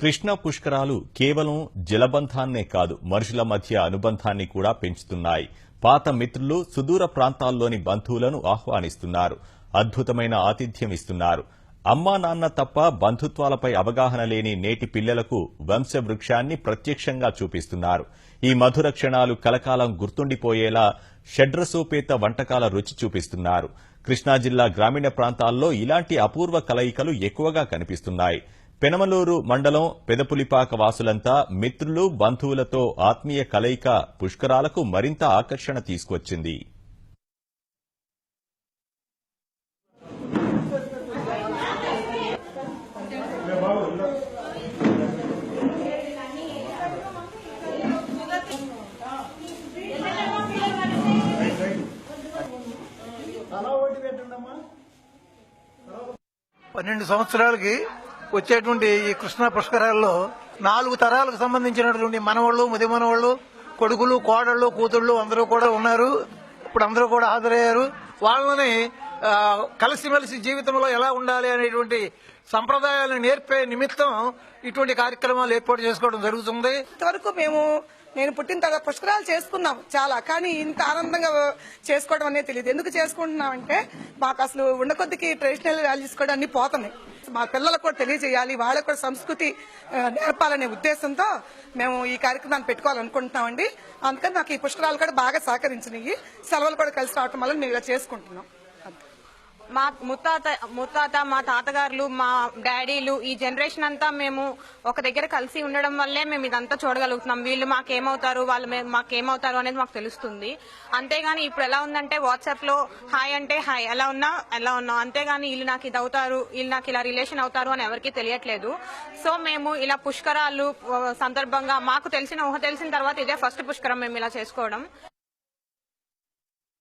కృష్ణా పుష్కరాలు కేవలం జలబంధాన్నే కాదు, మనుషుల మధ్య అనుబంధాన్ని కూడా పెంచుతున్నాయి. పాత మిత్రులు సుదూర ప్రాంతాల్లోని బంధువులను ఆహ్వానిస్తున్నారు. అద్భుతమైన ఆతిథ్యం ఇస్తున్నారు. అమ్మా నాన్న తప్ప బంధుత్వాలపై అవగాహన లేని నేటి పిల్లలకు వంశవృక్షాన్ని ప్రత్యక్షంగా చూపిస్తున్నారు. ఈ మధుర క్షణాలు కలకాలం గుర్తుండిపోయేలా షడ్రసోపేత వంటకాల రుచి చూపిస్తున్నారు. కృష్ణా జిల్లా గ్రామీణ ప్రాంతాల్లో ఇలాంటి అపూర్వ కలయికలు ఎక్కువగా కనిపిస్తున్నాయి. పెనమలూరు మండలం పెదపులిపాక వాసులంతా మిత్రులు బంధువులతో ఆత్మీయ కలయిక పుష్కరాలకు మరింత ఆకర్షణ తీసుకొచ్చింది. పన్నెండు సంవత్సరాలకి వచ్చేటువంటి ఈ కృష్ణా పుష్కరాల్లో 4 తరాలకు సంబంధించినటువంటి మనవాళ్ళు, ముదిమనవాళ్ళు, కొడుకులు, కోడళ్ళు, కూతుళ్ళు అందరూ కూడా ఉన్నారు. ఇప్పుడు అందరూ కూడా హాజరయ్యారు. వాళ్ళని కలిసిమెలిసి జీవితంలో ఎలా ఉండాలి అనేటువంటి సంప్రదాయాలను నేర్పే నిమిత్తం ఇటువంటి కార్యక్రమాలు ఏర్పాటు చేసుకోవడం జరుగుతుంది. ఇంతవరకు నేను పుట్టిన తర్వాత పుష్కరాలు చేసుకున్నాం చాలా, కానీ ఇంత ఆనందంగా చేసుకోవడం అనేది తెలియదు. ఎందుకు చేసుకుంటున్నామంటే మాకు అసలు ఉండకొద్దికి ట్రెడిషనల్ వాల్యూస్ కూడా అన్ని పోతున్నాయి. మా పిల్లలకు కూడా తెలియజేయాలి, వాళ్ళకు కూడా సంస్కృతి నేర్పాలనే ఉద్దేశంతో మేము ఈ కార్యక్రమాన్ని పెట్టుకోవాలనుకుంటున్నామండి. అందుకని నాకు ఈ పుష్కరాలు కూడా బాగా సహకరించినాయి. సెలవులు కూడా కలిసి రావటం వల్ల మేము ఇలా చేసుకుంటున్నాం. మా ముత్తాత మా తాతగారులు, మా డాడీలు, ఈ జనరేషన్ అంతా మేము ఒక దగ్గర కలిసి ఉండడం వల్లే మేము ఇదంతా చూడగలుగుతున్నాం. వీళ్ళు మాకేమవుతారు, వాళ్ళు మాకేమవుతారు అనేది మాకు తెలుస్తుంది. అంతేగాని ఇప్పుడు ఎలా ఉందంటే వాట్సాప్ లో హాయ్ అంటే హాయ్, ఎలా ఉన్నాం, అంతేగాని వీళ్ళు నాకు ఇది అవుతారు, వీళ్ళు నాకు ఇలా రిలేషన్ అవుతారు అని ఎవరికి తెలియట్లేదు. సో మేము ఇలా పుష్కరాలు సందర్భంగా మాకు ఊహ తెలిసిన తర్వాత ఇదే ఫస్ట్ పుష్కరం మేము ఇలా చేసుకోవడం.